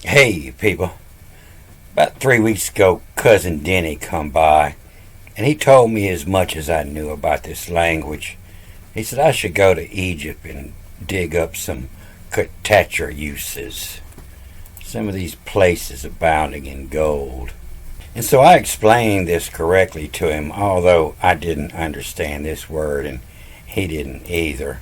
Hey, people. About 3 weeks ago, Cousin Denny come by, and he told me as much as I knew about this language. He said I should go to Egypt and dig up some Katacher uses, some of these places abounding in gold. And so I explained this correctly to him, although I didn't understand this word, and he didn't either.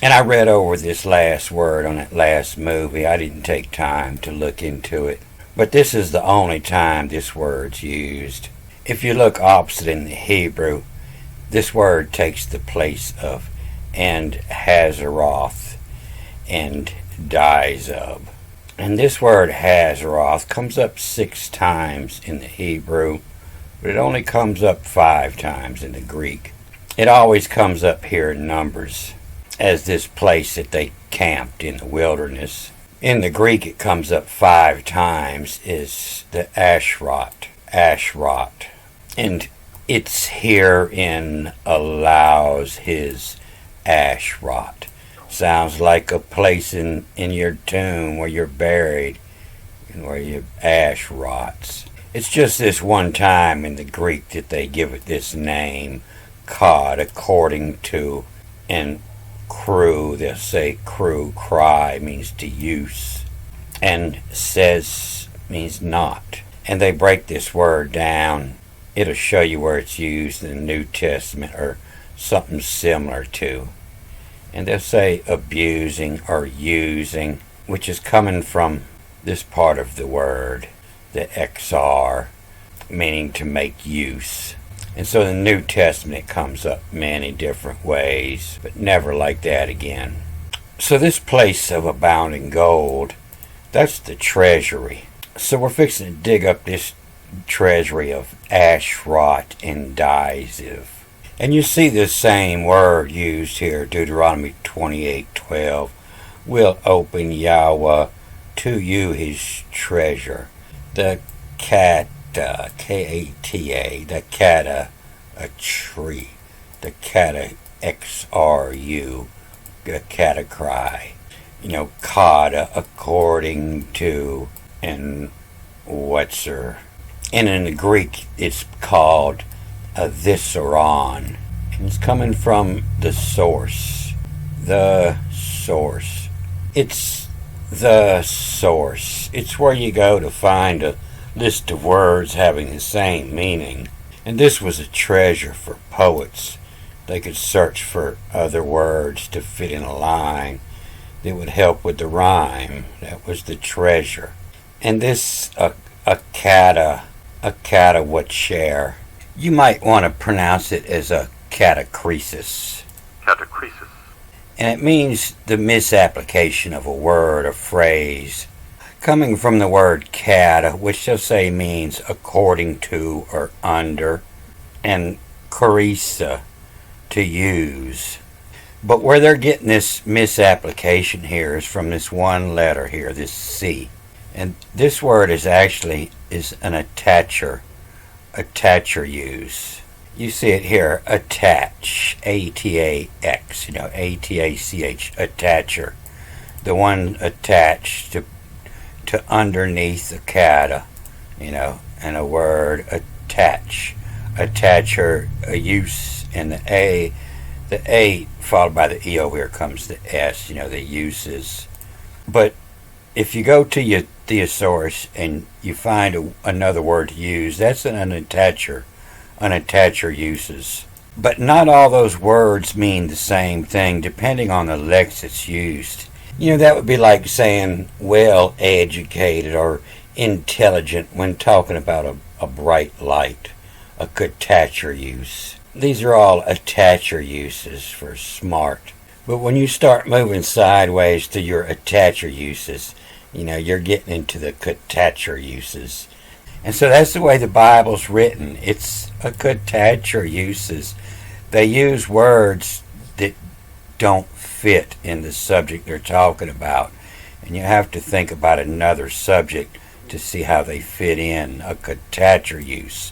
And I read over this last word on that last movie. I didn't take time to look into it. But this is the only time this word's used. If you look opposite in the Hebrew, this word takes the place of and Hazeroth and Dizahab. And this word Hazeroth comes up 6 times in the Hebrew, but it only comes up 5 times in the Greek. It always comes up here in Numbers as this place that they camped in the wilderness. In the Greek, it comes up 5 times is the Ashrot. And it's here in allows his Ashrot. Sounds like a place in your tomb where you're buried and where your ash rots. It's just this one time in the Greek that they give it this name, Cod, according to, and crew, they'll say crew, cry means to use, and says means not. And they break this word down. It'll show you where it's used in the New Testament or something similar to. And they'll say abusing or using, which is coming from this part of the word, the XR, meaning to make use. And so in the New Testament it comes up many different ways, but never like that again. So this place of abounding gold, that's the treasury. So we're fixing to dig up this treasury of Ashrot and Dizahab. And you see this same word used here, Deuteronomy 28:12. Will open Yahweh to you his treasure. The Kata, K-A-T-A, the Kata, a tree. The Kata, X-R-U, the Kata cry. Kata, according to, and Wetzer. And in the Greek, it's called a Visaron. And it's coming from the source. The source. It's the source. It's where you go to find a list of words having the same meaning. And this was a treasure for poets. They could search for other words to fit in a line that would help with the rhyme. That was the treasure. And this a kata what share. You might want to pronounce it as a catachresis. Catachresis. And it means the misapplication of a word or phrase, coming from the word kata, which they'll say means according to or under, and charisa, to use. But where they're getting this misapplication here is from this one letter here, this C. And this word is actually an attacher use. You see it here, attach, A-T-A-X, A-T-A-C-H, attacher. The one attached to underneath the kata, and a word attach. Attacher, a use, and the A followed by the E over here comes the S, the uses. But if you go to your thesaurus and you find another word to use, that's an unattacher uses. But not all those words mean the same thing depending on the lex that's used. That would be like saying well educated or intelligent when talking about a bright light, a katacher use. These are all attacher uses for smart. But when you start moving sideways to your attacher uses, you're getting into the katacher uses. And so that's the way the Bible's written. It's a katacher uses. They use words that don't fit in the subject they're talking about. And you have to think about another subject to see how they fit in. A katacher use.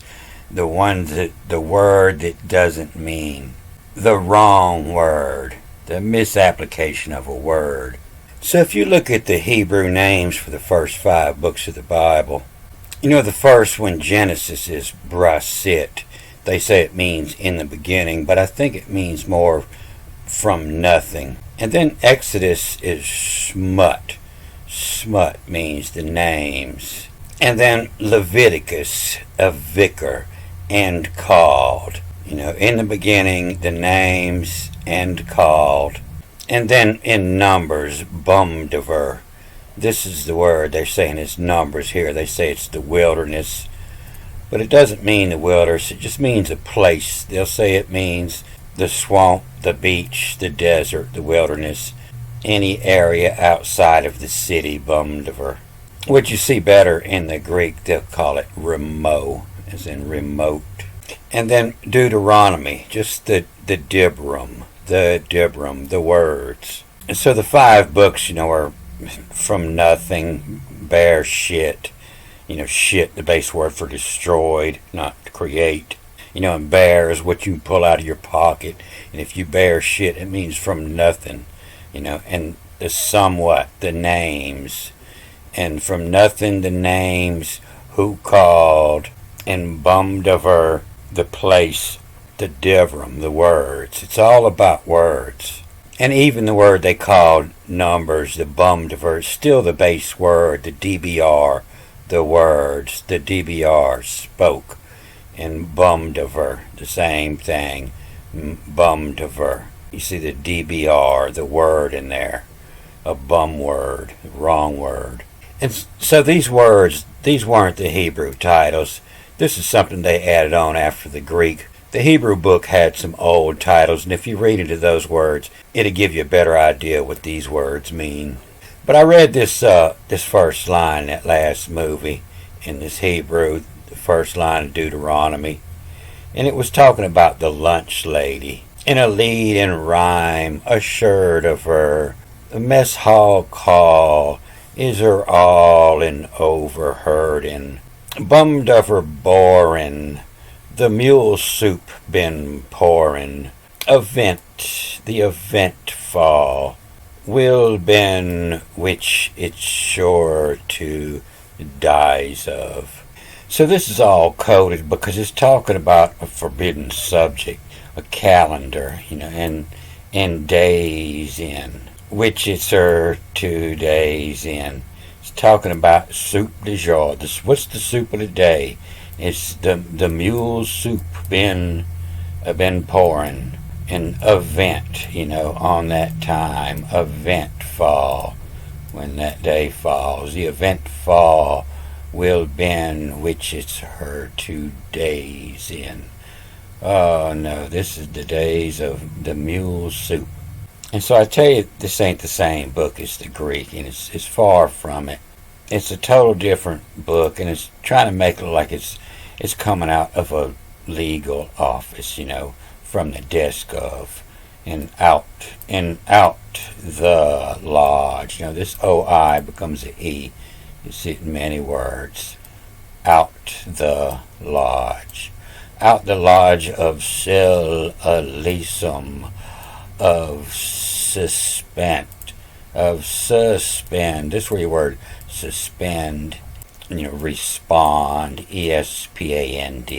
The word that doesn't mean. The wrong word. The misapplication of a word. So if you look at the Hebrew names for the first 5 books of the Bible, the first one, Genesis, is Brasit. They say it means in the beginning, but I think it means more from nothing. And then Exodus is Shmut. Shmut means the names. And then Leviticus, a vicar, and called. In the beginning, the names, and called. And then in Numbers, Bumdiver. This is the word they're saying is Numbers here. They say it's the wilderness. But it doesn't mean the wilderness. It just means a place. They'll say it means the swamp, the beach, the desert, the wilderness, any area outside of the city, Bumdiver. What you see better in the Greek, they'll call it Remo, as in remote. And then Deuteronomy, just the Dibram, the words. And so the 5 books, are from nothing, bare shit. Shit, the base word for destroyed, not create. And bare is what you pull out of your pocket. And if you bear shit, it means from nothing. And the somewhat, the names. And from nothing, the names, who called, and Bumdiver, the place, the Divram, the words. It's all about words. And even the word they called Numbers, the Bumdiver, is still the base word, the DBR, the words, the DBR spoke. And Bumdiver, the same thing, Bumdiver. You see the DBR, the word in there, a bum word, the wrong word. And so these words, these weren't the Hebrew titles. This is something they added on after the Greek. The Hebrew book had some old titles, and if you read into those words, it'll give you a better idea what these words mean. But I read this first line in that last movie in this Hebrew, the first line of Deuteronomy, and it was talking about the lunch lady. In a lead and rhyme, assured of her, the mess hall call is her all and overheard in. Bummed of her boring, the mule soup been pouring. Event, the event fall, will been which it's sure to dies of. So this is all coded because it's talking about a forbidden subject, a calendar, and days in, which it's her 2 days in. It's talking about soup du jour. What's the soup of the day? It's the mule soup been pouring. An event, on that time, event fall, when that day falls. The event fall will been which it's her 2 days in. Oh no, this is the days of the mule soup. And so I tell you, this ain't the same book as the Greek, and it's far from it. It's a total different book, and it's trying to make it look like it's coming out of a legal office, from the desk of, and out the lodge. This OI becomes an E. You see it in many words. Out the lodge. Out the lodge of Sil Elysium, of suspend, this is where your word suspend, respond, ESPAND,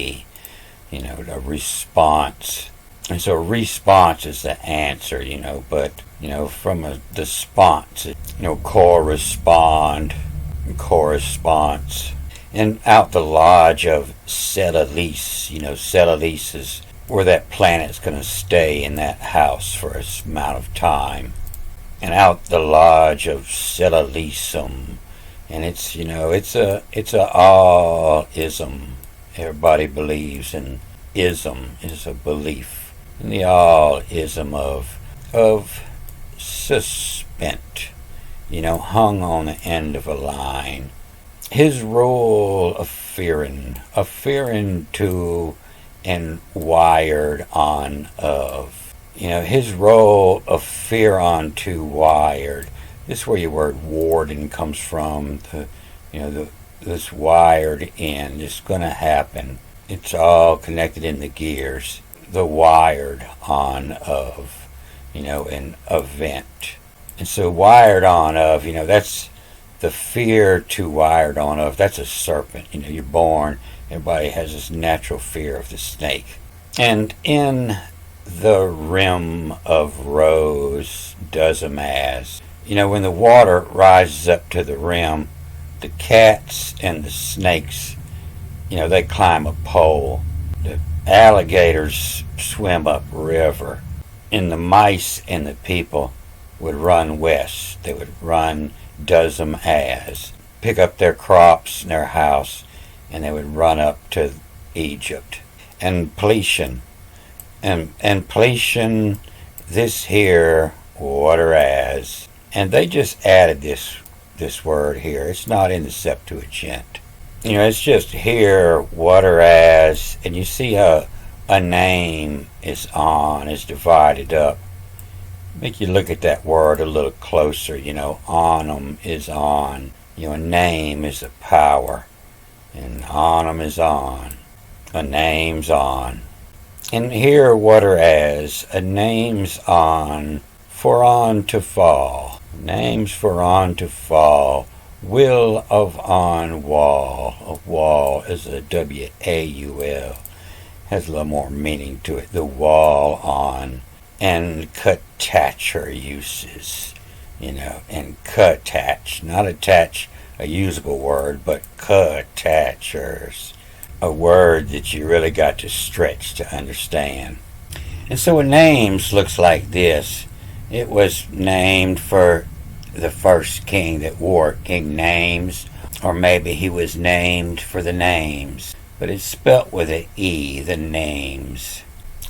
a response. And so response is the answer, but, from the sponse, correspond, corresponse. And out the lodge of Celalise, Celalise is where that planet's going to stay in that house for a amount of time. And out the lodge of Celalisum, and it's it's a all-ism. Everybody believes in ism is a belief, and the all-ism of suspent, hung on the end of a line. His role of fearing to and wired on of. His role of fear on to wired. This is where your word warden comes from. This wired in. It's going to happen. It's all connected in the gears. The wired on of, an event. And so wired on of, that's the fear to wired on of. That's a serpent. You're born. Everybody has this natural fear of the snake. And in the rim of rose Dizahab, when the water rises up to the rim, the cats and the snakes, they climb a pole. The alligators swim up river. And the mice and the people would run west. They would run Dizahab, pick up their crops and their house, and they would run up to Egypt. And Pletian. And Pletian, this here, water as. And they just added this word here. It's not in the Septuagint. It's just here, water as, and you see a name is divided up. Make you look at that word a little closer. Onum is on. A name is a power, and onum is on. A name's on. And here, water as, a name's on, for on to fall. Names for on to fall. Will of on wall. A wall is a W-A-U-L. Has a little more meaning to it. The wall on. And catcher uses. And catch. Not attach a usable word, but catchers. A word that you really got to stretch to understand. And so a names looks like this. It was named for the first king that wore it, King Names, or maybe he was named for the names, but it's spelt with an E, the names.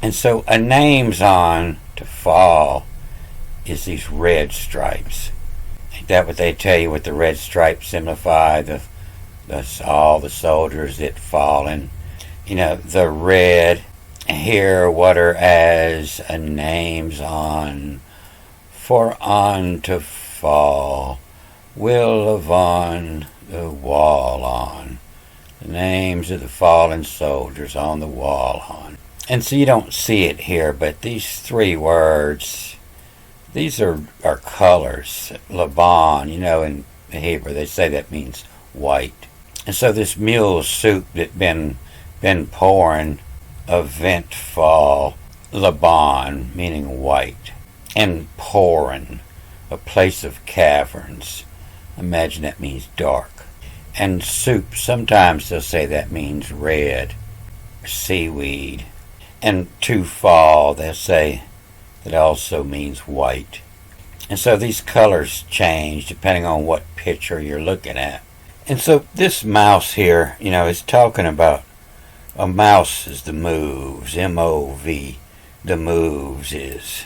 And so a name's on to fall is these red stripes. Ain't that what they tell you what the red stripes signify? All the soldiers that fallen. The red, here water as a name's on, for on to fall, will of on the wall on. The names of the fallen soldiers on the wall on. And so you don't see it here, but these three words, these are colors. Laban, in Hebrew, they say that means white. And so this mule soup that been pouring, a vent fall, Laban, meaning white, and pouring, a place of caverns. Imagine that means dark. And soup, sometimes they'll say that means red, seaweed. And to fall, they'll say that also means white. And so these colors change depending on what picture you're looking at. And so this mouse here, is talking about a mouse is the moves, M-O-V, the moves is.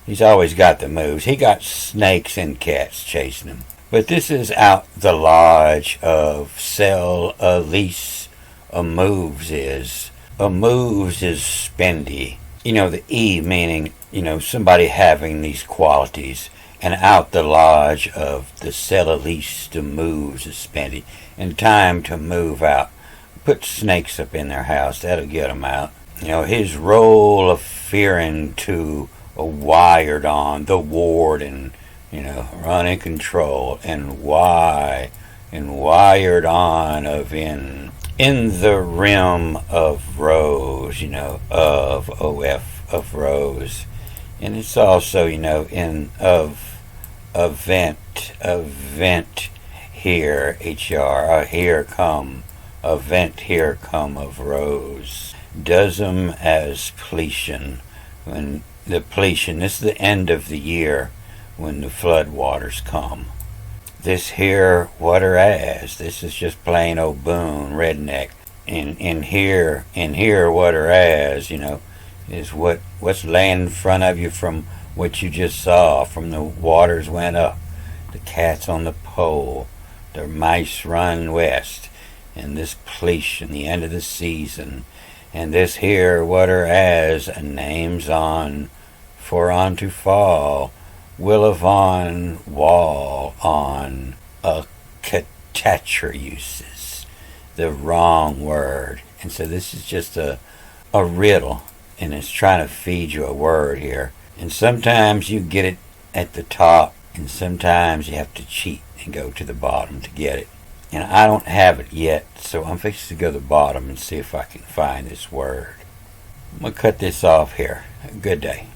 He's always got the moves. He got snakes and cats chasing him. But this is out the lodge of sell a lease. A moves is. A moves is spendy. The E meaning, somebody having these qualities. And out the lodge of the sell a lease to moves is spendy. And time to move out. Put snakes up in their house. That'll get them out. His role of fearing to a wired on, the warden, running control, and why, and wired on of in the rim of rose, of O-F, of rose. And it's also, in of event here, H-R, here come, event here come of rose. Does 'em as Pletian, when the Pletian, this is the end of the year when the flood waters come. This here water as, this is just plain old boon, redneck. In here water as, is what's laying in front of you from what you just saw, from the waters went up, the cats on the pole, the mice run west, and this Pletian, the end of the season. And this here water as a name's on, for on to fall, will of on, wall on, a catcher uses, the wrong word. And so this is just a riddle, and it's trying to feed you a word here. And sometimes you get it at the top, and sometimes you have to cheat and go to the bottom to get it. And I don't have it yet, so I'm fixing to go to the bottom and see if I can find this word. I'm going to cut this off here. Good day.